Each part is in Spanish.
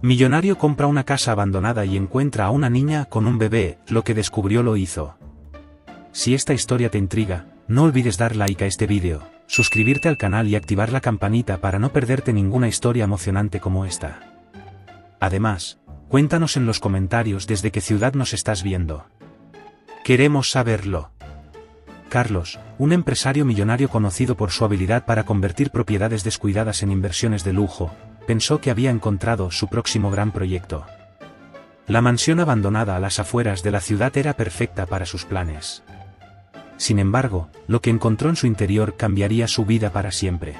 Millonario compra una casa abandonada y encuentra a una niña con un bebé, lo que descubrió lo hizo. Si esta historia te intriga, no olvides dar like a este vídeo, suscribirte al canal y activar la campanita para no perderte ninguna historia emocionante como esta. Además, cuéntanos en los comentarios desde qué ciudad nos estás viendo. Queremos saberlo. Carlos, un empresario millonario conocido por su habilidad para convertir propiedades descuidadas en inversiones de lujo, pensó que había encontrado su próximo gran proyecto. La mansión abandonada a las afueras de la ciudad era perfecta para sus planes. Sin embargo, lo que encontró en su interior cambiaría su vida para siempre.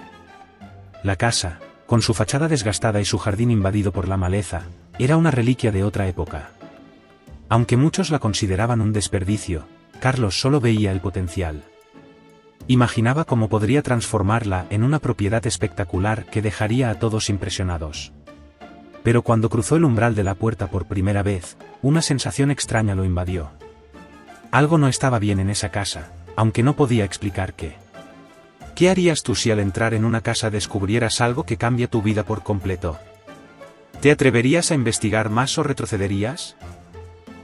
La casa, con su fachada desgastada y su jardín invadido por la maleza, era una reliquia de otra época. Aunque muchos la consideraban un desperdicio, Carlos solo veía el potencial. Imaginaba cómo podría transformarla en una propiedad espectacular que dejaría a todos impresionados. Pero cuando cruzó el umbral de la puerta por primera vez, una sensación extraña lo invadió. Algo no estaba bien en esa casa, aunque no podía explicar qué. ¿Qué harías tú si al entrar en una casa descubrieras algo que cambia tu vida por completo? ¿Te atreverías a investigar más o retrocederías?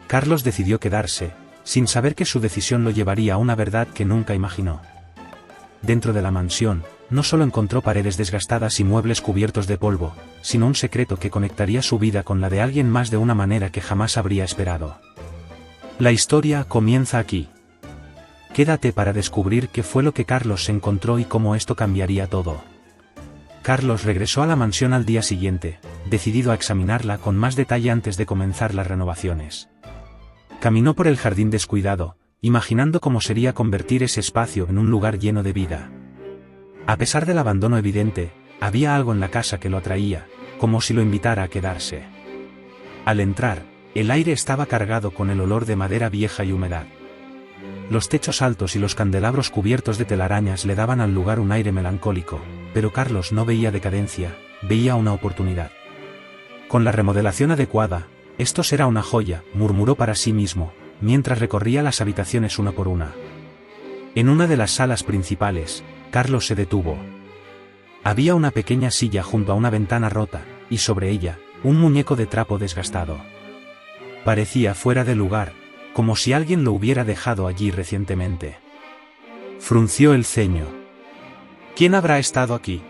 Carlos decidió quedarse, sin saber que su decisión lo llevaría a una verdad que nunca imaginó. Dentro de la mansión, no solo encontró paredes desgastadas y muebles cubiertos de polvo, sino un secreto que conectaría su vida con la de alguien más de una manera que jamás habría esperado. La historia comienza aquí. Quédate para descubrir qué fue lo que Carlos encontró y cómo esto cambiaría todo. Carlos regresó a la mansión al día siguiente, decidido a examinarla con más detalle antes de comenzar las renovaciones. Caminó por el jardín descuidado, imaginando cómo sería convertir ese espacio en un lugar lleno de vida. A pesar del abandono evidente, había algo en la casa que lo atraía, como si lo invitara a quedarse. Al entrar, el aire estaba cargado con el olor de madera vieja y humedad. Los techos altos y los candelabros cubiertos de telarañas le daban al lugar un aire melancólico, pero Carlos no veía decadencia, veía una oportunidad. Con la remodelación adecuada, esto será una joya, murmuró para sí mismo, mientras recorría las habitaciones una por una. En una de las salas principales, Carlos se detuvo. Había una pequeña silla junto a una ventana rota, y sobre ella, un muñeco de trapo desgastado. Parecía fuera de lugar, como si alguien lo hubiera dejado allí recientemente. Frunció el ceño. ¿Quién habrá estado aquí?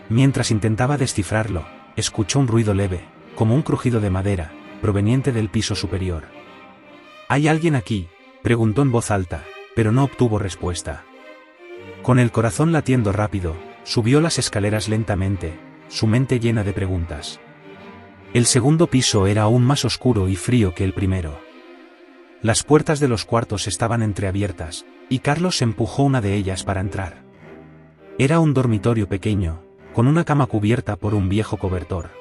Mientras intentaba descifrarlo, escuchó un ruido leve, como un crujido de madera, proveniente del piso superior. ¿Hay alguien aquí?, preguntó en voz alta, pero no obtuvo respuesta. Con el corazón latiendo rápido, subió las escaleras lentamente, su mente llena de preguntas. El segundo piso era aún más oscuro y frío que el primero. Las puertas de los cuartos estaban entreabiertas, y Carlos empujó una de ellas para entrar. Era un dormitorio pequeño, con una cama cubierta por un viejo cobertor.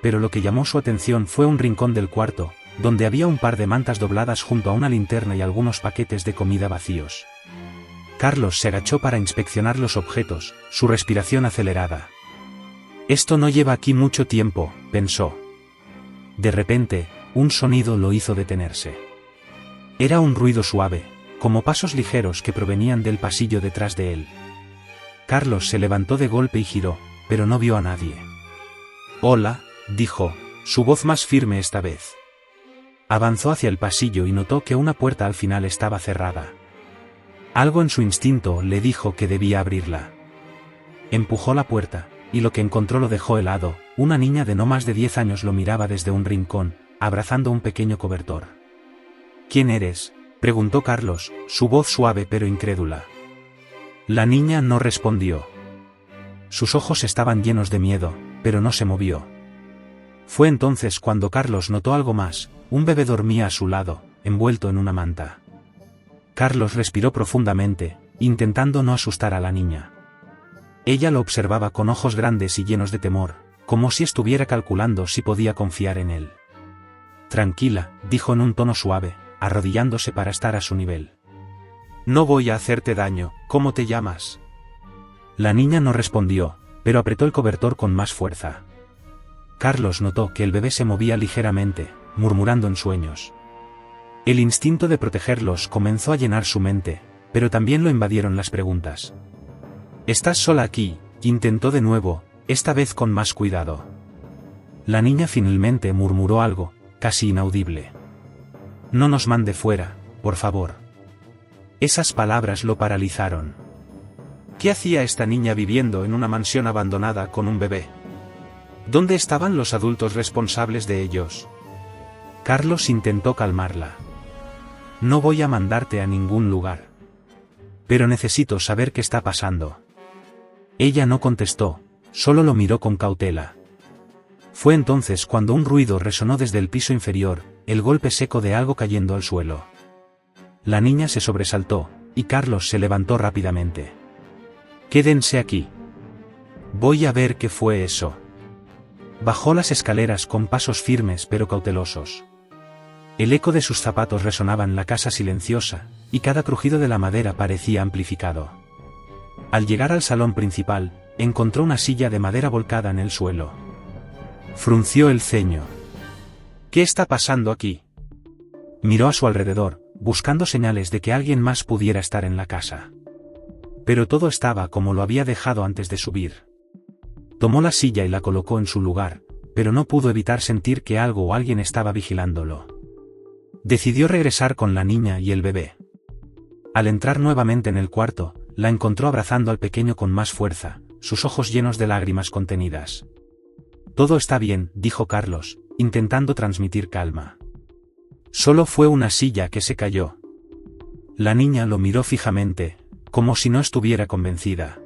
Pero lo que llamó su atención fue un rincón del cuarto, donde había un par de mantas dobladas junto a una linterna y algunos paquetes de comida vacíos. Carlos se agachó para inspeccionar los objetos, su respiración acelerada. Esto no lleva aquí mucho tiempo, pensó. De repente, un sonido lo hizo detenerse. Era un ruido suave, como pasos ligeros que provenían del pasillo detrás de él. Carlos se levantó de golpe y giró, pero no vio a nadie. «Hola», dijo, su voz más firme esta vez. Avanzó hacia el pasillo y notó que una puerta al final estaba cerrada. Algo en su instinto le dijo que debía abrirla. Empujó la puerta, y lo que encontró lo dejó helado. Una niña de no más de 10 años lo miraba desde un rincón, abrazando un pequeño cobertor. «¿Quién eres?», preguntó Carlos, su voz suave pero incrédula. La niña no respondió. Sus ojos estaban llenos de miedo, pero no se movió. Fue entonces cuando Carlos notó algo más. Un bebé dormía a su lado, envuelto en una manta. Carlos respiró profundamente, intentando no asustar a la niña. Ella lo observaba con ojos grandes y llenos de temor, como si estuviera calculando si podía confiar en él. «Tranquila», dijo en un tono suave, arrodillándose para estar a su nivel. «No voy a hacerte daño, ¿cómo te llamas?». La niña no respondió, pero apretó el cobertor con más fuerza. Carlos notó que el bebé se movía ligeramente, murmurando en sueños. El instinto de protegerlos comenzó a llenar su mente, pero también lo invadieron las preguntas. «¿Estás sola aquí?», intentó de nuevo, esta vez con más cuidado. La niña finalmente murmuró algo, casi inaudible. No nos mande fuera, por favor. Esas palabras lo paralizaron. ¿Qué hacía esta niña viviendo en una mansión abandonada con un bebé? ¿Dónde estaban los adultos responsables de ellos? Carlos intentó calmarla. No voy a mandarte a ningún lugar. Pero necesito saber qué está pasando. Ella no contestó, solo lo miró con cautela. Fue entonces cuando un ruido resonó desde el piso inferior, el golpe seco de algo cayendo al suelo. La niña se sobresaltó, y Carlos se levantó rápidamente. Quédense aquí. Voy a ver qué fue eso. Bajó las escaleras con pasos firmes pero cautelosos. El eco de sus zapatos resonaba en la casa silenciosa, y cada crujido de la madera parecía amplificado. Al llegar al salón principal, encontró una silla de madera volcada en el suelo. Frunció el ceño. ¿Qué está pasando aquí? Miró a su alrededor, buscando señales de que alguien más pudiera estar en la casa. Pero todo estaba como lo había dejado antes de subir. Tomó la silla y la colocó en su lugar, pero no pudo evitar sentir que algo o alguien estaba vigilándolo. Decidió regresar con la niña y el bebé. Al entrar nuevamente en el cuarto, la encontró abrazando al pequeño con más fuerza, sus ojos llenos de lágrimas contenidas. Todo está bien, dijo Carlos, intentando transmitir calma. Solo fue una silla que se cayó. La niña lo miró fijamente, como si no estuviera convencida.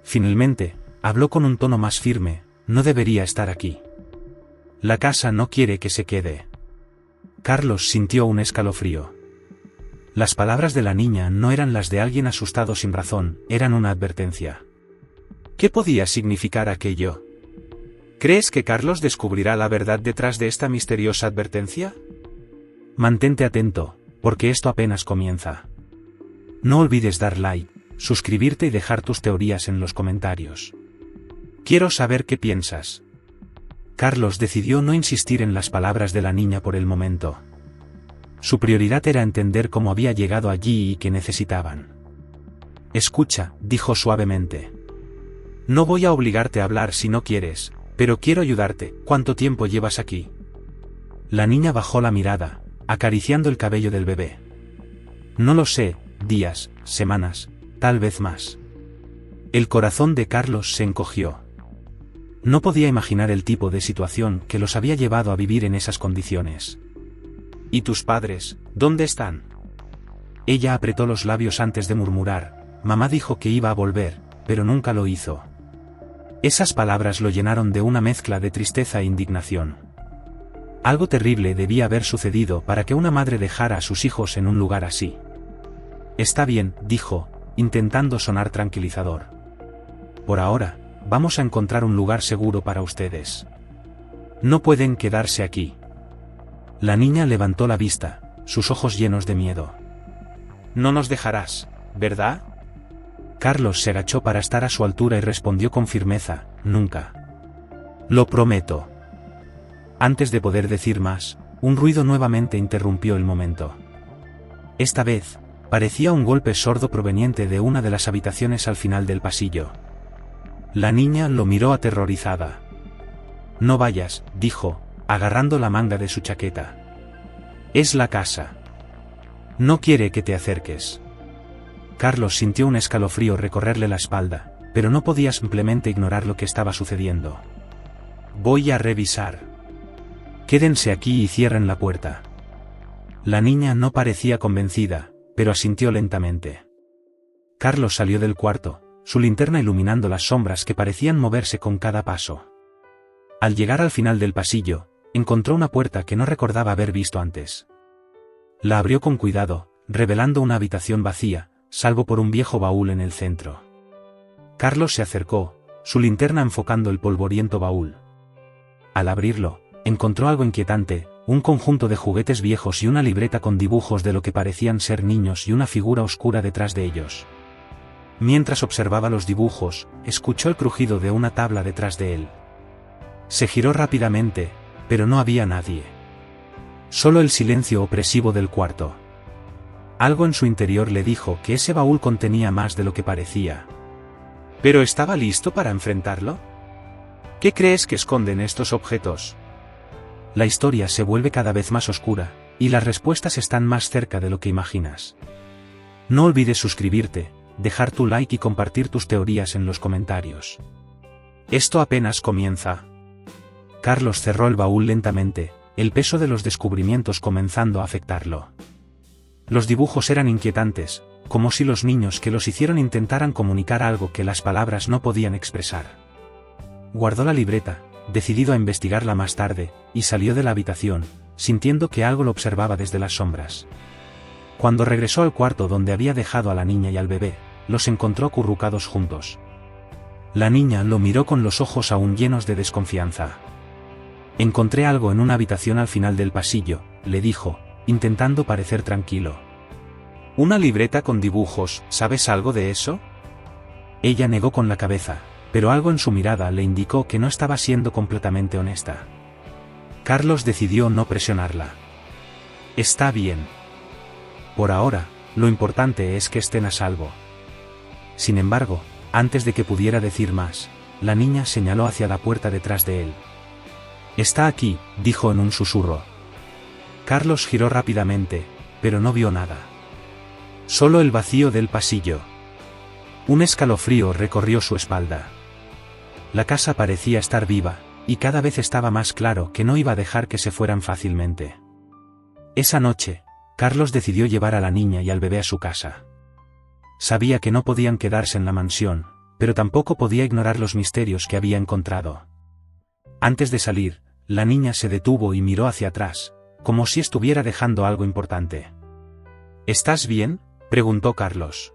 Finalmente, habló con un tono más firme, no debería estar aquí. La casa no quiere que se quede. Carlos sintió un escalofrío. Las palabras de la niña no eran las de alguien asustado sin razón, eran una advertencia. ¿Qué podía significar aquello? ¿Crees que Carlos descubrirá la verdad detrás de esta misteriosa advertencia? Mantente atento, porque esto apenas comienza. No olvides dar like, suscribirte y dejar tus teorías en los comentarios. Quiero saber qué piensas. Carlos decidió no insistir en las palabras de la niña por el momento. Su prioridad era entender cómo había llegado allí y qué necesitaban. Escucha, dijo suavemente. No voy a obligarte a hablar si no quieres, pero quiero ayudarte. ¿Cuánto tiempo llevas aquí? La niña bajó la mirada, acariciando el cabello del bebé. No lo sé, días, semanas, tal vez más. El corazón de Carlos se encogió. No podía imaginar el tipo de situación que los había llevado a vivir en esas condiciones. ¿Y tus padres, dónde están? Ella apretó los labios antes de murmurar. Mamá dijo que iba a volver, pero nunca lo hizo. Esas palabras lo llenaron de una mezcla de tristeza e indignación. Algo terrible debía haber sucedido para que una madre dejara a sus hijos en un lugar así. Está bien, dijo, intentando sonar tranquilizador. Por ahora, vamos a encontrar un lugar seguro para ustedes. No pueden quedarse aquí. La niña levantó la vista, sus ojos llenos de miedo. No nos dejarás, ¿verdad? Carlos se agachó para estar a su altura y respondió con firmeza, nunca. Lo prometo. Antes de poder decir más, un ruido nuevamente interrumpió el momento. Esta vez, parecía un golpe sordo proveniente de una de las habitaciones al final del pasillo. La niña lo miró aterrorizada. No vayas, dijo, agarrando la manga de su chaqueta. Es la casa. No quiere que te acerques. Carlos sintió un escalofrío recorrerle la espalda, pero no podía simplemente ignorar lo que estaba sucediendo. Voy a revisar. Quédense aquí y cierren la puerta. La niña no parecía convencida, pero asintió lentamente. Carlos salió del cuarto, su linterna iluminando las sombras que parecían moverse con cada paso. Al llegar al final del pasillo, encontró una puerta que no recordaba haber visto antes. La abrió con cuidado, revelando una habitación vacía, salvo por un viejo baúl en el centro. Carlos se acercó, su linterna enfocando el polvoriento baúl. Al abrirlo, encontró algo inquietante, un conjunto de juguetes viejos y una libreta con dibujos de lo que parecían ser niños y una figura oscura detrás de ellos. Mientras observaba los dibujos, escuchó el crujido de una tabla detrás de él. Se giró rápidamente, pero no había nadie. Solo el silencio opresivo del cuarto. Algo en su interior le dijo que ese baúl contenía más de lo que parecía. ¿Pero estaba listo para enfrentarlo? ¿Qué crees que esconden estos objetos? La historia se vuelve cada vez más oscura, y las respuestas están más cerca de lo que imaginas. No olvides suscribirte, dejar tu like y compartir tus teorías en los comentarios. Esto apenas comienza. Carlos cerró el baúl lentamente, el peso de los descubrimientos comenzando a afectarlo. Los dibujos eran inquietantes, como si los niños que los hicieron intentaran comunicar algo que las palabras no podían expresar. Guardó la libreta, decidido a investigarla más tarde, y salió de la habitación, sintiendo que algo lo observaba desde las sombras. Cuando regresó al cuarto donde había dejado a la niña y al bebé, los encontró acurrucados juntos. La niña lo miró con los ojos aún llenos de desconfianza. Encontré algo en una habitación al final del pasillo, le dijo, intentando parecer tranquilo. ¿Una libreta con dibujos? ¿Sabes algo de eso? Ella negó con la cabeza, pero algo en su mirada le indicó que no estaba siendo completamente honesta. Carlos decidió no presionarla. Está bien. Por ahora, lo importante es que estén a salvo. Sin embargo, antes de que pudiera decir más, la niña señaló hacia la puerta detrás de él. Está aquí, dijo en un susurro. Carlos giró rápidamente, pero no vio nada. Solo el vacío del pasillo. Un escalofrío recorrió su espalda. La casa parecía estar viva, y cada vez estaba más claro que no iba a dejar que se fueran fácilmente. Esa noche, Carlos decidió llevar a la niña y al bebé a su casa. Sabía que no podían quedarse en la mansión, pero tampoco podía ignorar los misterios que había encontrado. Antes de salir, la niña se detuvo y miró hacia atrás, como si estuviera dejando algo importante. ¿Estás bien?, preguntó Carlos.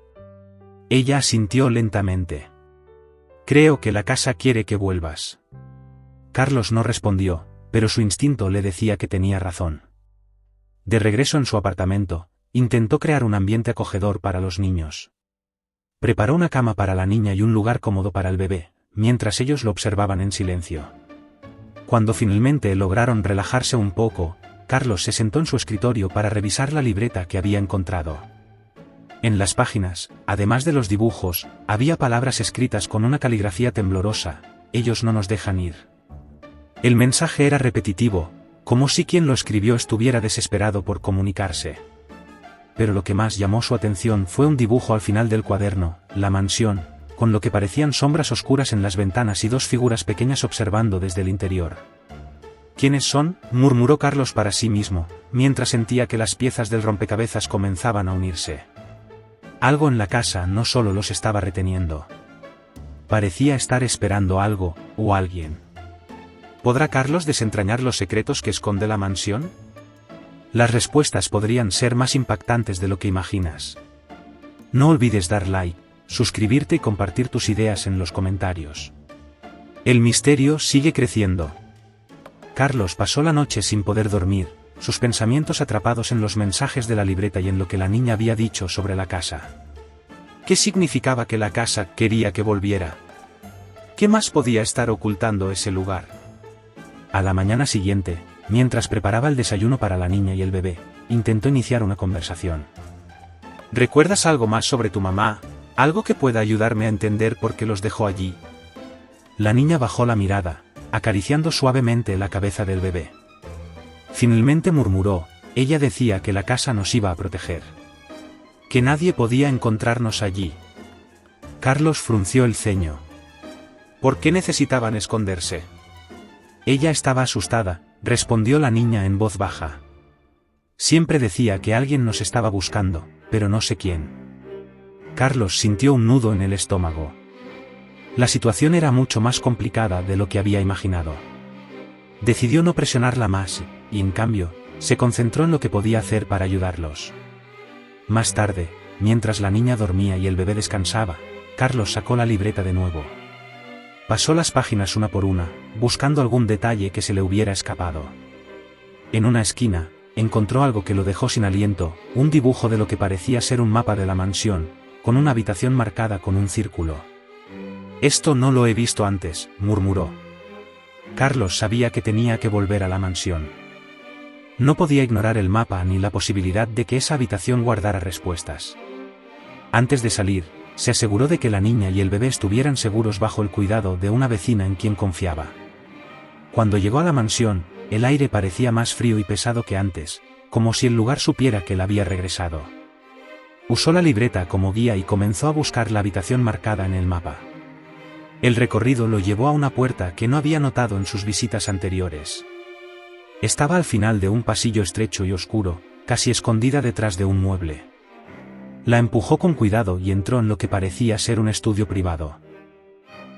Ella asintió lentamente. Creo que la casa quiere que vuelvas. Carlos no respondió, pero su instinto le decía que tenía razón. De regreso en su apartamento, intentó crear un ambiente acogedor para los niños. Preparó una cama para la niña y un lugar cómodo para el bebé, mientras ellos lo observaban en silencio. Cuando finalmente lograron relajarse un poco, Carlos se sentó en su escritorio para revisar la libreta que había encontrado. En las páginas, además de los dibujos, había palabras escritas con una caligrafía temblorosa: ellos no nos dejan ir. El mensaje era repetitivo, como si quien lo escribió estuviera desesperado por comunicarse. Pero lo que más llamó su atención fue un dibujo al final del cuaderno: la mansión, con lo que parecían sombras oscuras en las ventanas y dos figuras pequeñas observando desde el interior. ¿Quiénes son?, murmuró Carlos para sí mismo, mientras sentía que las piezas del rompecabezas comenzaban a unirse. Algo en la casa no solo los estaba reteniendo. Parecía estar esperando algo, o alguien. ¿Podrá Carlos desentrañar los secretos que esconde la mansión? Las respuestas podrían ser más impactantes de lo que imaginas. No olvides dar like, suscribirte y compartir tus ideas en los comentarios. El misterio sigue creciendo. Carlos pasó la noche sin poder dormir, sus pensamientos atrapados en los mensajes de la libreta y en lo que la niña había dicho sobre la casa. ¿Qué significaba que la casa quería que volviera? ¿Qué más podía estar ocultando ese lugar? A la mañana siguiente, mientras preparaba el desayuno para la niña y el bebé, intentó iniciar una conversación. ¿Recuerdas algo más sobre tu mamá? ¿Algo que pueda ayudarme a entender por qué los dejó allí? La niña bajó la mirada, acariciando suavemente la cabeza del bebé. Finalmente murmuró: ella decía que la casa nos iba a proteger. Que nadie podía encontrarnos allí. Carlos frunció el ceño. ¿Por qué necesitaban esconderse? Ella estaba asustada, respondió la niña en voz baja. Siempre decía que alguien nos estaba buscando, pero no sé quién. Carlos sintió un nudo en el estómago. La situación era mucho más complicada de lo que había imaginado. Decidió no presionarla más, y en cambio, se concentró en lo que podía hacer para ayudarlos. Más tarde, mientras la niña dormía y el bebé descansaba, Carlos sacó la libreta de nuevo. Pasó las páginas una por una, buscando algún detalle que se le hubiera escapado. En una esquina, encontró algo que lo dejó sin aliento: un dibujo de lo que parecía ser un mapa de la mansión, con una habitación marcada con un círculo. Esto no lo he visto antes, murmuró. Carlos sabía que tenía que volver a la mansión. No podía ignorar el mapa ni la posibilidad de que esa habitación guardara respuestas. Antes de salir, Se aseguró de que la niña y el bebé estuvieran seguros bajo el cuidado de una vecina en quien confiaba. Cuando llegó a la mansión, el aire parecía más frío y pesado que antes, como si el lugar supiera que él había regresado. Usó la libreta como guía y comenzó a buscar la habitación marcada en el mapa. El recorrido lo llevó a una puerta que no había notado en sus visitas anteriores. Estaba al final de un pasillo estrecho y oscuro, casi escondida detrás de un mueble. La empujó con cuidado y entró en lo que parecía ser un estudio privado.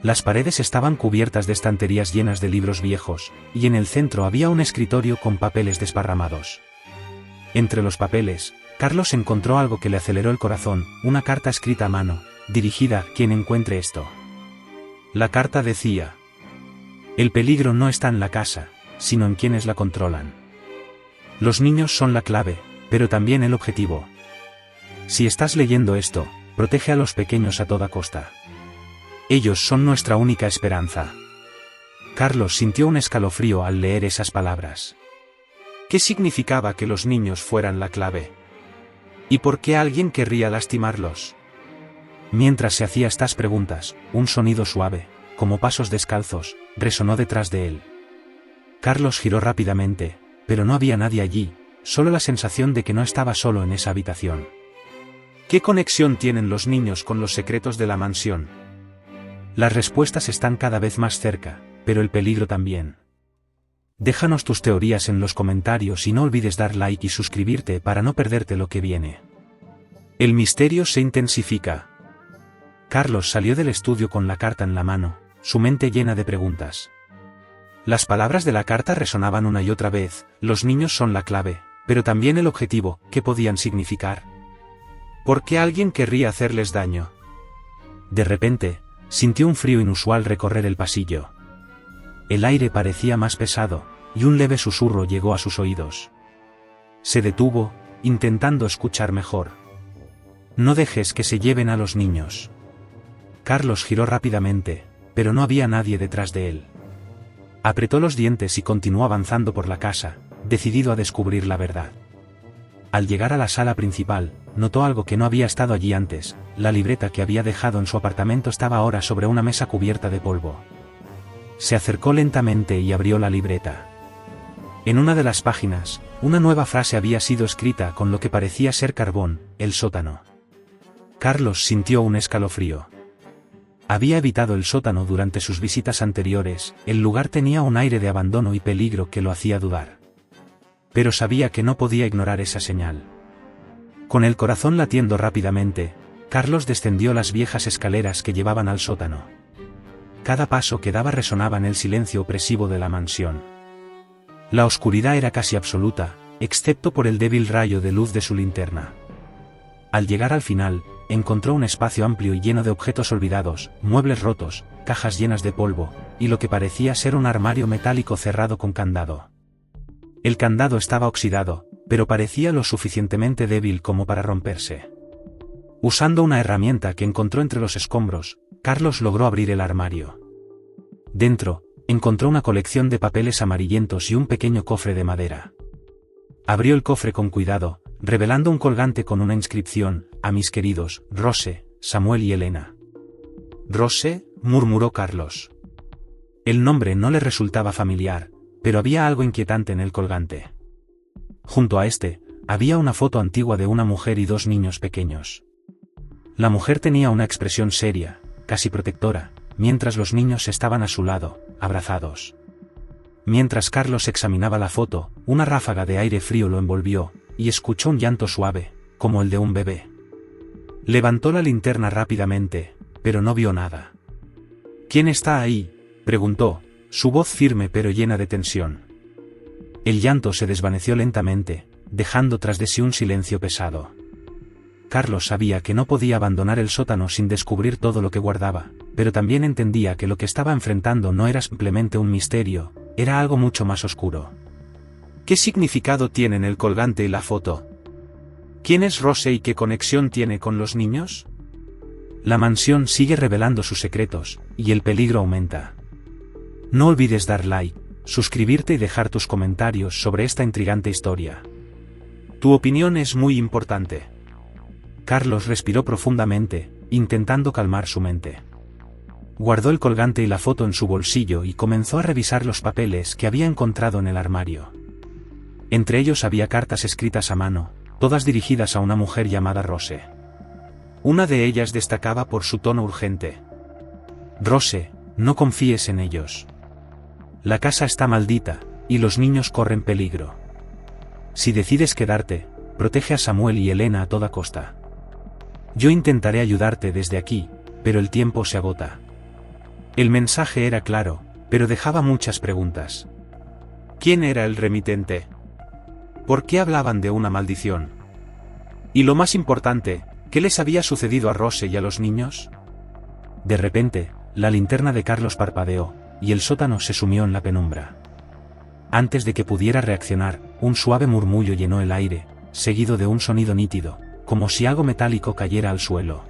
Las paredes estaban cubiertas de estanterías llenas de libros viejos, y en el centro había un escritorio con papeles desparramados. Entre los papeles, Carlos encontró algo que le aceleró el corazón, una carta escrita a mano, dirigida a quien encuentre esto. La carta decía: el peligro no está en la casa, sino en quienes la controlan. Los niños son la clave, pero también el objetivo. Si estás leyendo esto, protege a los pequeños a toda costa. Ellos son nuestra única esperanza. Carlos sintió un escalofrío al leer esas palabras. ¿Qué significaba que los niños fueran la clave? ¿Y por qué alguien querría lastimarlos? Mientras se hacía estas preguntas, un sonido suave, como pasos descalzos, resonó detrás de él. Carlos giró rápidamente, pero no había nadie allí, solo la sensación de que no estaba solo en esa habitación. ¿Qué conexión tienen los niños con los secretos de la mansión? Las respuestas están cada vez más cerca, pero el peligro también. Déjanos tus teorías en los comentarios y no olvides dar like y suscribirte para no perderte lo que viene. El misterio se intensifica. Carlos salió del estudio con la carta en la mano, su mente llena de preguntas. Las palabras de la carta resonaban una y otra vez: los niños son la clave, pero también el objetivo. ¿Qué podían significar? ¿Por qué alguien querría hacerles daño? De repente, sintió un frío inusual recorrer el pasillo. El aire parecía más pesado, y un leve susurro llegó a sus oídos. Se detuvo, intentando escuchar mejor. No dejes que se lleven a los niños. Carlos giró rápidamente, pero no había nadie detrás de él. Apretó los dientes y continuó avanzando por la casa, decidido a descubrir la verdad. Al llegar a la sala principal, notó algo que no había estado allí antes: la libreta que había dejado en su apartamento estaba ahora sobre una mesa cubierta de polvo. Se acercó lentamente y abrió la libreta. En una de las páginas, una nueva frase había sido escrita con lo que parecía ser carbón: el sótano. Carlos sintió un escalofrío. Había evitado el sótano durante sus visitas anteriores, el lugar tenía un aire de abandono y peligro que lo hacía dudar. Pero sabía que no podía ignorar esa señal. Con el corazón latiendo rápidamente, Carlos descendió las viejas escaleras que llevaban al sótano. Cada paso que daba resonaba en el silencio opresivo de la mansión. La oscuridad era casi absoluta, excepto por el débil rayo de luz de su linterna. Al llegar al final, encontró un espacio amplio y lleno de objetos olvidados, muebles rotos, cajas llenas de polvo, y lo que parecía ser un armario metálico cerrado con candado. El candado estaba oxidado, pero parecía lo suficientemente débil como para romperse. Usando una herramienta que encontró entre los escombros, Carlos logró abrir el armario. Dentro, encontró una colección de papeles amarillentos y un pequeño cofre de madera. Abrió el cofre con cuidado, revelando un colgante con una inscripción: a mis queridos Rose, Samuel y Elena. Rose, murmuró Carlos. El nombre no le resultaba familiar, pero había algo inquietante en el colgante. Junto a este, había una foto antigua de una mujer y dos niños pequeños. La mujer tenía una expresión seria, casi protectora, mientras los niños estaban a su lado, abrazados. Mientras Carlos examinaba la foto, una ráfaga de aire frío lo envolvió, y escuchó un llanto suave, como el de un bebé. Levantó la linterna rápidamente, pero no vio nada. ¿Quién está ahí?, preguntó, su voz firme pero llena de tensión. El llanto se desvaneció lentamente, dejando tras de sí un silencio pesado. Carlos sabía que no podía abandonar el sótano sin descubrir todo lo que guardaba, pero también entendía que lo que estaba enfrentando no era simplemente un misterio, era algo mucho más oscuro. ¿Qué significado tienen el colgante y la foto? ¿Quién es Rose y qué conexión tiene con los niños? La mansión sigue revelando sus secretos, y el peligro aumenta. No olvides dar like, suscribirte y dejar tus comentarios sobre esta intrigante historia. Tu opinión es muy importante. Carlos respiró profundamente, intentando calmar su mente. Guardó el colgante y la foto en su bolsillo y comenzó a revisar los papeles que había encontrado en el armario. Entre ellos había cartas escritas a mano, todas dirigidas a una mujer llamada Rose. Una de ellas destacaba por su tono urgente. Rose, no confíes en ellos. La casa está maldita, y los niños corren peligro. Si decides quedarte, protege a Samuel y Elena a toda costa. Yo intentaré ayudarte desde aquí, pero el tiempo se agota. El mensaje era claro, pero dejaba muchas preguntas. ¿Quién era el remitente? ¿Por qué hablaban de una maldición? Y lo más importante, ¿qué les había sucedido a Rose y a los niños? De repente, la linterna de Carlos parpadeó, y el sótano se sumió en la penumbra. Antes de que pudiera reaccionar, un suave murmullo llenó el aire, seguido de un sonido nítido, como si algo metálico cayera al suelo.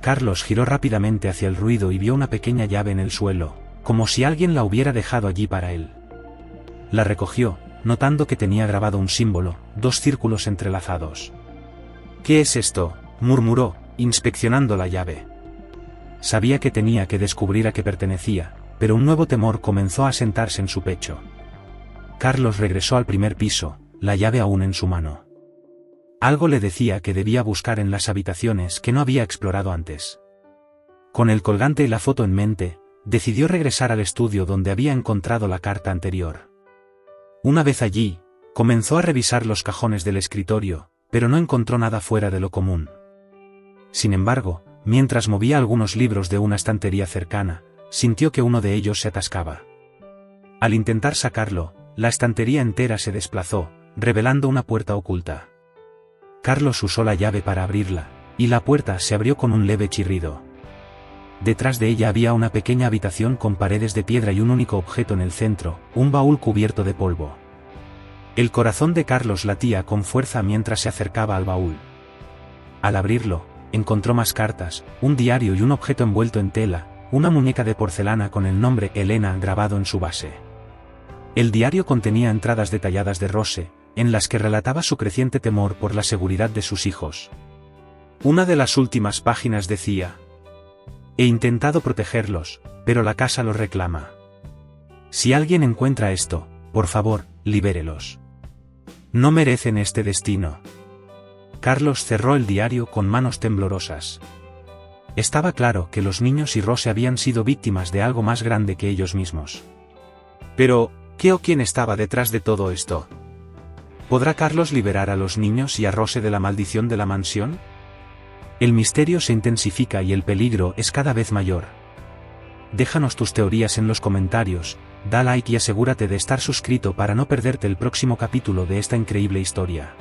Carlos giró rápidamente hacia el ruido y vio una pequeña llave en el suelo, como si alguien la hubiera dejado allí para él. La recogió, notando que tenía grabado un símbolo, 2 círculos entrelazados. «¿Qué es esto?», murmuró, inspeccionando la llave. Sabía que tenía que descubrir a qué pertenecía, pero un nuevo temor comenzó a asentarse en su pecho. Carlos regresó al primer piso, la llave aún en su mano. Algo le decía que debía buscar en las habitaciones que no había explorado antes. Con el colgante y la foto en mente, decidió regresar al estudio donde había encontrado la carta anterior. Una vez allí, comenzó a revisar los cajones del escritorio, pero no encontró nada fuera de lo común. Sin embargo, mientras movía algunos libros de una estantería cercana, sintió que uno de ellos se atascaba. Al intentar sacarlo, la estantería entera se desplazó, revelando una puerta oculta. Carlos usó la llave para abrirla, y la puerta se abrió con un leve chirrido. Detrás de ella había una pequeña habitación con paredes de piedra y un único objeto en el centro, un baúl cubierto de polvo. El corazón de Carlos latía con fuerza mientras se acercaba al baúl. Al abrirlo, encontró más cartas, un diario y un objeto envuelto en tela, una muñeca de porcelana con el nombre Elena grabado en su base. El diario contenía entradas detalladas de Rose, en las que relataba su creciente temor por la seguridad de sus hijos. Una de las últimas páginas decía: «He intentado protegerlos, pero la casa los reclama. Si alguien encuentra esto, por favor, libérelos. No merecen este destino». Carlos cerró el diario con manos temblorosas. Estaba claro que los niños y Rose habían sido víctimas de algo más grande que ellos mismos. Pero, ¿qué o quién estaba detrás de todo esto? ¿Podrá Carlos liberar a los niños y a Rose de la maldición de la mansión? El misterio se intensifica y el peligro es cada vez mayor. Déjanos tus teorías en los comentarios, da like y asegúrate de estar suscrito para no perderte el próximo capítulo de esta increíble historia.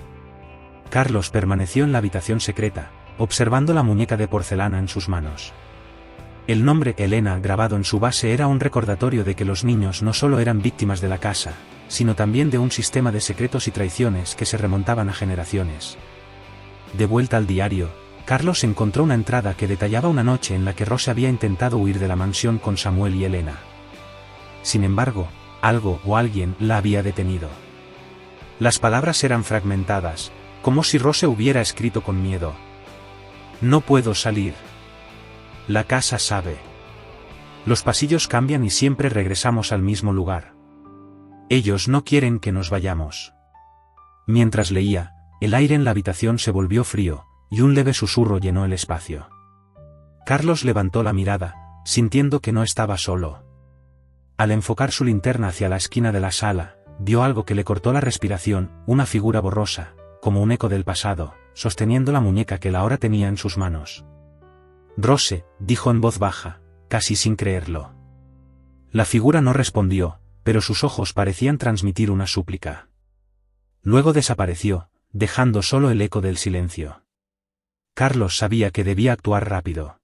Carlos permaneció en la habitación secreta, observando la muñeca de porcelana en sus manos. El nombre Elena grabado en su base era un recordatorio de que los niños no solo eran víctimas de la casa, sino también de un sistema de secretos y traiciones que se remontaban a generaciones. De vuelta al diario, Carlos encontró una entrada que detallaba una noche en la que Rose había intentado huir de la mansión con Samuel y Elena. Sin embargo, algo o alguien la había detenido. Las palabras eran fragmentadas, como si Rose hubiera escrito con miedo: «No puedo salir. La casa sabe. Los pasillos cambian y siempre regresamos al mismo lugar. Ellos no quieren que nos vayamos». Mientras leía, el aire en la habitación se volvió frío, y un leve susurro llenó el espacio. Carlos levantó la mirada, sintiendo que no estaba solo. Al enfocar su linterna hacia la esquina de la sala, vio algo que le cortó la respiración, una figura borrosa, como un eco del pasado, sosteniendo la muñeca que él ahora tenía en sus manos. «Rose», dijo en voz baja, casi sin creerlo. La figura no respondió, pero sus ojos parecían transmitir una súplica. Luego desapareció, dejando solo el eco del silencio. Carlos sabía que debía actuar rápido.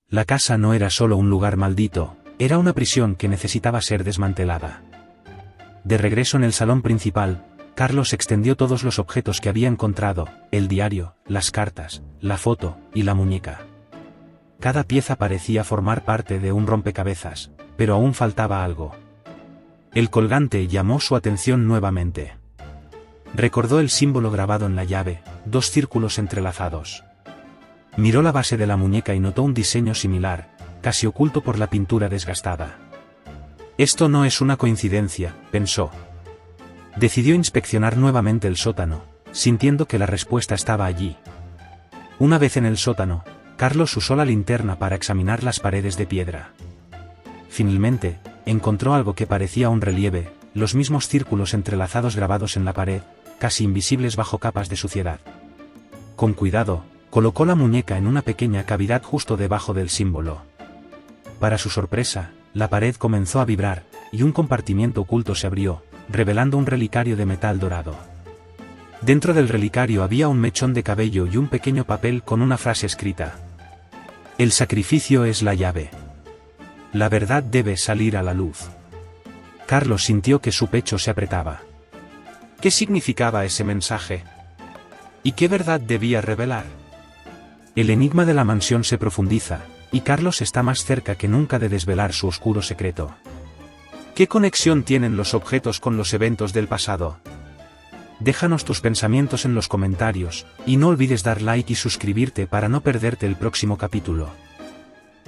La casa no era solo un lugar maldito, era una prisión que necesitaba ser desmantelada. De regreso en el salón principal, Carlos extendió todos los objetos que había encontrado, el diario, las cartas, la foto, y la muñeca. Cada pieza parecía formar parte de un rompecabezas, pero aún faltaba algo. El colgante llamó su atención nuevamente. Recordó el símbolo grabado en la llave, 2 círculos entrelazados. Miró la base de la muñeca y notó un diseño similar, casi oculto por la pintura desgastada. Esto no es una coincidencia, pensó. Decidió inspeccionar nuevamente el sótano, sintiendo que la respuesta estaba allí. Una vez en el sótano, Carlos usó la linterna para examinar las paredes de piedra. Finalmente, encontró algo que parecía un relieve, los mismos círculos entrelazados grabados en la pared, casi invisibles bajo capas de suciedad. Con cuidado, colocó la muñeca en una pequeña cavidad justo debajo del símbolo. Para su sorpresa, la pared comenzó a vibrar, y un compartimiento oculto se abrió, revelando un relicario de metal dorado. Dentro del relicario había un mechón de cabello y un pequeño papel con una frase escrita. El sacrificio es la llave. La verdad debe salir a la luz. Carlos sintió que su pecho se apretaba. ¿Qué significaba ese mensaje? ¿Y qué verdad debía revelar? El enigma de la mansión se profundiza, y Carlos está más cerca que nunca de desvelar su oscuro secreto. ¿Qué conexión tienen los objetos con los eventos del pasado? Déjanos tus pensamientos en los comentarios, y no olvides dar like y suscribirte para no perderte el próximo capítulo.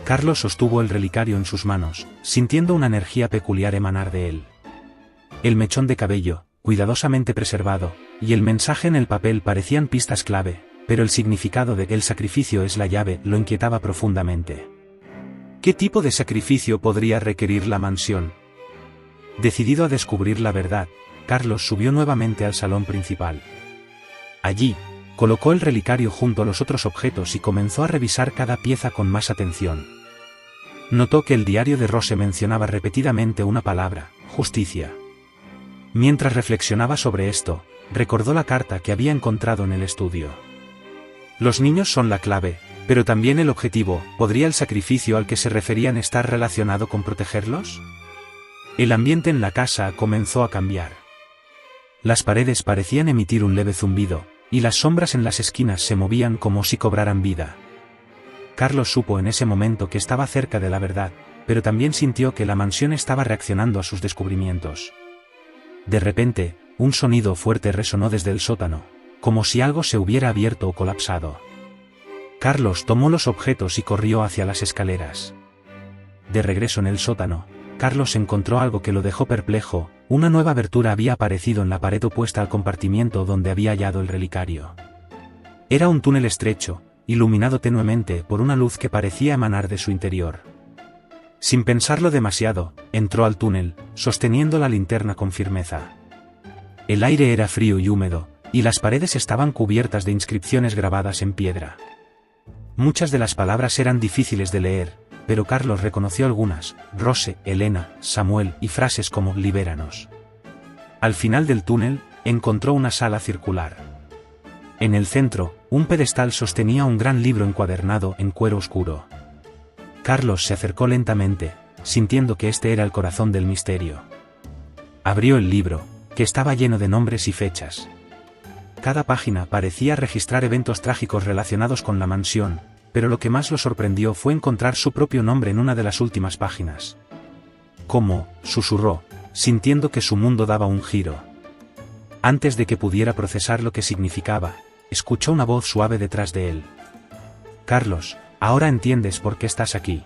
Carlos sostuvo el relicario en sus manos, sintiendo una energía peculiar emanar de él. El mechón de cabello, cuidadosamente preservado, y el mensaje en el papel parecían pistas clave, pero el significado de que el sacrificio es la llave lo inquietaba profundamente. ¿Qué tipo de sacrificio podría requerir la mansión? Decidido a descubrir la verdad, Carlos subió nuevamente al salón principal. Allí, colocó el relicario junto a los otros objetos y comenzó a revisar cada pieza con más atención. Notó que el diario de Rose mencionaba repetidamente una palabra: justicia. Mientras reflexionaba sobre esto, recordó la carta que había encontrado en el estudio. Los niños son la clave, pero también el objetivo. ¿Podría el sacrificio al que se referían estar relacionado con protegerlos? El ambiente en la casa comenzó a cambiar. Las paredes parecían emitir un leve zumbido, y las sombras en las esquinas se movían como si cobraran vida. Carlos supo en ese momento que estaba cerca de la verdad, pero también sintió que la mansión estaba reaccionando a sus descubrimientos. De repente, un sonido fuerte resonó desde el sótano, como si algo se hubiera abierto o colapsado. Carlos tomó los objetos y corrió hacia las escaleras. De regreso en el sótano, Carlos encontró algo que lo dejó perplejo: una nueva abertura había aparecido en la pared opuesta al compartimiento donde había hallado el relicario. Era un túnel estrecho, iluminado tenuemente por una luz que parecía emanar de su interior. Sin pensarlo demasiado, entró al túnel, sosteniendo la linterna con firmeza. El aire era frío y húmedo, y las paredes estaban cubiertas de inscripciones grabadas en piedra. Muchas de las palabras eran difíciles de leer, pero Carlos reconoció algunas: Rose, Elena, Samuel, y frases como libéranos. Al final del túnel, encontró una sala circular. En el centro, un pedestal sostenía un gran libro encuadernado en cuero oscuro. Carlos se acercó lentamente, sintiendo que este era el corazón del misterio. Abrió el libro, que estaba lleno de nombres y fechas. Cada página parecía registrar eventos trágicos relacionados con la mansión, pero lo que más lo sorprendió fue encontrar su propio nombre en una de las últimas páginas. ¿Cómo?, susurró, sintiendo que su mundo daba un giro. Antes de que pudiera procesar lo que significaba, escuchó una voz suave detrás de él. Carlos, ahora entiendes por qué estás aquí.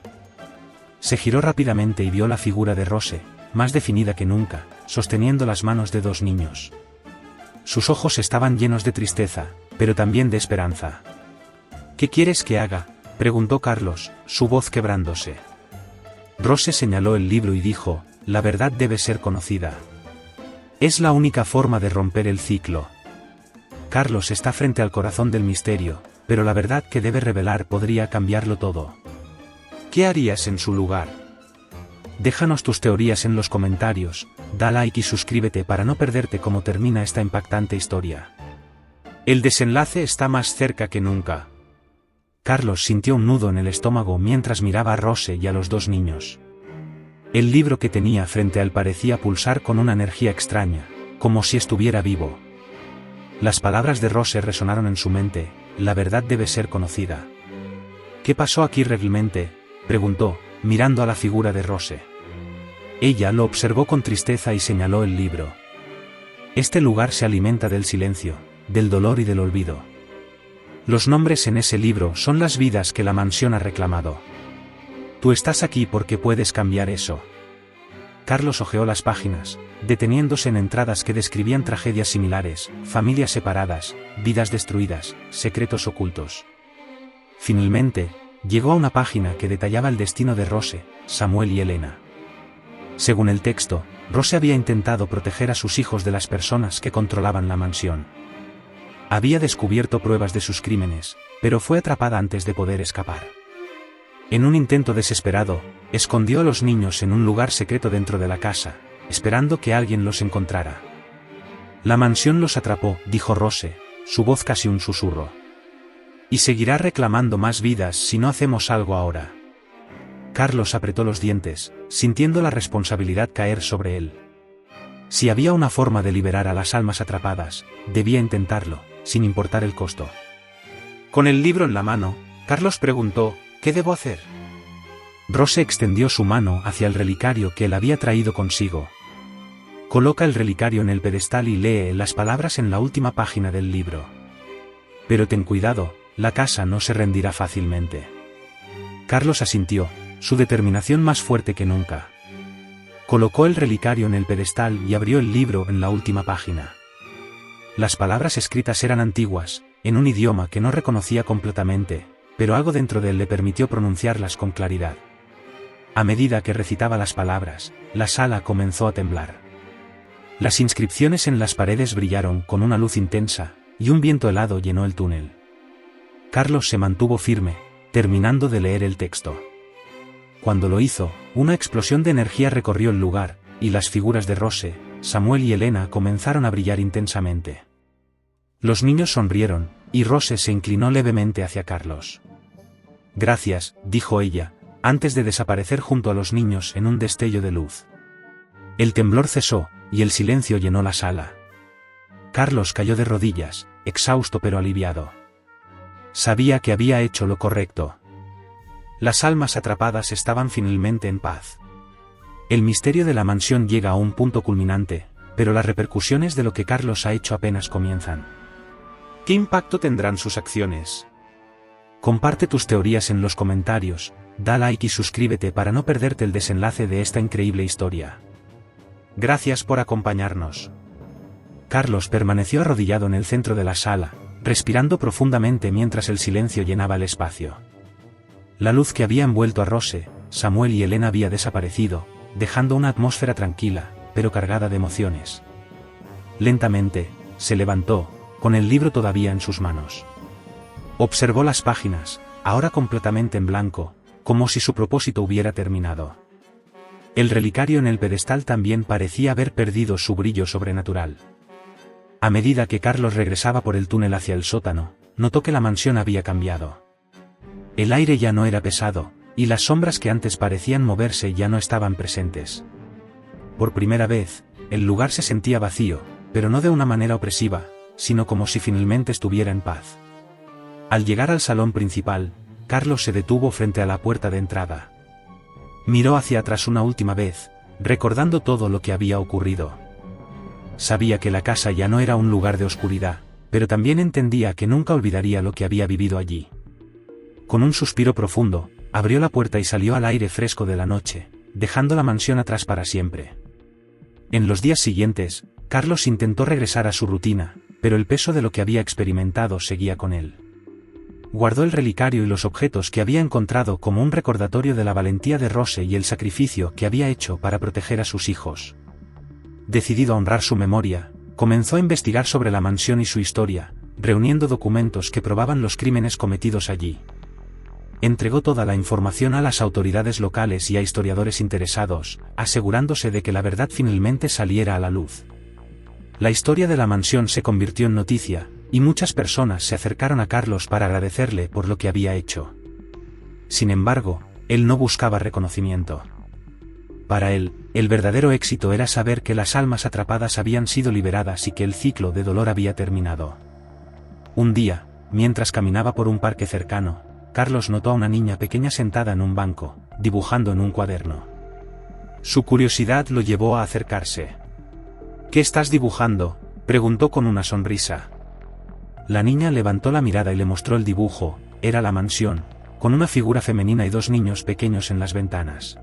Se giró rápidamente y vio la figura de Rose, más definida que nunca, sosteniendo las manos de dos niños. Sus ojos estaban llenos de tristeza, pero también de esperanza. ¿Qué quieres que haga?, preguntó Carlos, su voz quebrándose. Rose señaló el libro y dijo: la verdad debe ser conocida. Es la única forma de romper el ciclo. Carlos está frente al corazón del misterio, pero la verdad que debe revelar podría cambiarlo todo. ¿Qué harías en su lugar? Déjanos tus teorías en los comentarios, da like y suscríbete para no perderte cómo termina esta impactante historia. El desenlace está más cerca que nunca. Carlos sintió un nudo en el estómago mientras miraba a Rose y a los dos niños. El libro que tenía frente a él parecía pulsar con una energía extraña, como si estuviera vivo. Las palabras de Rose resonaron en su mente: la verdad debe ser conocida. ¿Qué pasó aquí realmente?, preguntó, mirando a la figura de Rose. Ella lo observó con tristeza y señaló el libro. Este lugar se alimenta del silencio, del dolor y del olvido. Los nombres en ese libro son las vidas que la mansión ha reclamado. Tú estás aquí porque puedes cambiar eso. Carlos hojeó las páginas, deteniéndose en entradas que describían tragedias similares, familias separadas, vidas destruidas, secretos ocultos. Finalmente, llegó a una página que detallaba el destino de Rose, Samuel y Elena. Según el texto, Rose había intentado proteger a sus hijos de las personas que controlaban la mansión. Había descubierto pruebas de sus crímenes, pero fue atrapada antes de poder escapar. En un intento desesperado, escondió a los niños en un lugar secreto dentro de la casa, esperando que alguien los encontrara. La mansión los atrapó, dijo Rose, su voz casi un susurro. Y seguirá reclamando más vidas si no hacemos algo ahora. Carlos apretó los dientes, sintiendo la responsabilidad caer sobre él. Si había una forma de liberar a las almas atrapadas, debía intentarlo, sin importar el costo. Con el libro en la mano, Carlos preguntó, ¿qué debo hacer? Rose extendió su mano hacia el relicario que él había traído consigo. Coloca el relicario en el pedestal y lee las palabras en la última página del libro. Pero ten cuidado, la casa no se rendirá fácilmente. Carlos asintió, su determinación más fuerte que nunca. Colocó el relicario en el pedestal y abrió el libro en la última página. Las palabras escritas eran antiguas, en un idioma que no reconocía completamente, pero algo dentro de él le permitió pronunciarlas con claridad. A medida que recitaba las palabras, la sala comenzó a temblar. Las inscripciones en las paredes brillaron con una luz intensa, y un viento helado llenó el túnel. Carlos se mantuvo firme, terminando de leer el texto. Cuando lo hizo, una explosión de energía recorrió el lugar, y las figuras de Rose, Samuel y Elena comenzaron a brillar intensamente. Los niños sonrieron, y Rose se inclinó levemente hacia Carlos. Gracias, dijo ella, antes de desaparecer junto a los niños en un destello de luz. El temblor cesó, y el silencio llenó la sala. Carlos cayó de rodillas, exhausto pero aliviado. Sabía que había hecho lo correcto. Las almas atrapadas estaban finalmente en paz. El misterio de la mansión llega a un punto culminante, pero las repercusiones de lo que Carlos ha hecho apenas comienzan. ¿Qué impacto tendrán sus acciones? Comparte tus teorías en los comentarios, da like y suscríbete para no perderte el desenlace de esta increíble historia. Gracias por acompañarnos. Carlos permaneció arrodillado en el centro de la sala, respirando profundamente mientras el silencio llenaba el espacio. La luz que había envuelto a Rose, Samuel y Elena había desaparecido, dejando una atmósfera tranquila, pero cargada de emociones. Lentamente, se levantó, con el libro todavía en sus manos. Observó las páginas, ahora completamente en blanco, como si su propósito hubiera terminado. El relicario en el pedestal también parecía haber perdido su brillo sobrenatural. A medida que Carlos regresaba por el túnel hacia el sótano, notó que la mansión había cambiado. El aire ya no era pesado, y las sombras que antes parecían moverse ya no estaban presentes. Por primera vez, el lugar se sentía vacío, pero no de una manera opresiva, sino como si finalmente estuviera en paz. Al llegar al salón principal, Carlos se detuvo frente a la puerta de entrada. Miró hacia atrás una última vez, recordando todo lo que había ocurrido. Sabía que la casa ya no era un lugar de oscuridad, pero también entendía que nunca olvidaría lo que había vivido allí. Con un suspiro profundo, abrió la puerta y salió al aire fresco de la noche, dejando la mansión atrás para siempre. En los días siguientes, Carlos intentó regresar a su rutina, pero el peso de lo que había experimentado seguía con él. Guardó el relicario y los objetos que había encontrado como un recordatorio de la valentía de Rose y el sacrificio que había hecho para proteger a sus hijos. Decidido a honrar su memoria, comenzó a investigar sobre la mansión y su historia, reuniendo documentos que probaban los crímenes cometidos allí. Entregó toda la información a las autoridades locales y a historiadores interesados, asegurándose de que la verdad finalmente saliera a la luz. La historia de la mansión se convirtió en noticia, y muchas personas se acercaron a Carlos para agradecerle por lo que había hecho. Sin embargo, él no buscaba reconocimiento. Para él, el verdadero éxito era saber que las almas atrapadas habían sido liberadas y que el ciclo de dolor había terminado. Un día, mientras caminaba por un parque cercano, Carlos notó a una niña pequeña sentada en un banco, dibujando en un cuaderno. Su curiosidad lo llevó a acercarse. ¿Qué estás dibujando?, preguntó con una sonrisa. La niña levantó la mirada y le mostró el dibujo. Era la mansión, con una figura femenina y dos niños pequeños en las ventanas.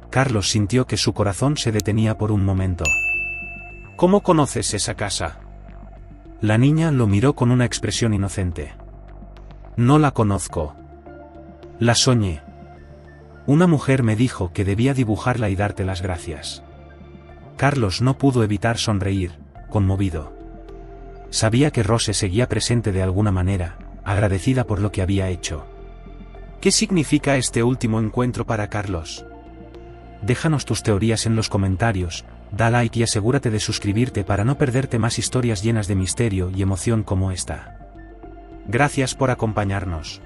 Carlos sintió que su corazón se detenía por un momento. ¿Cómo conoces esa casa? La niña lo miró con una expresión inocente. No la conozco. La soñé. Una mujer me dijo que debía dibujarla y darte las gracias. Carlos no pudo evitar sonreír, conmovido. Sabía que Rose seguía presente de alguna manera, agradecida por lo que había hecho. ¿Qué significa este último encuentro para Carlos? Déjanos tus teorías en los comentarios, da like y asegúrate de suscribirte para no perderte más historias llenas de misterio y emoción como esta. Gracias por acompañarnos.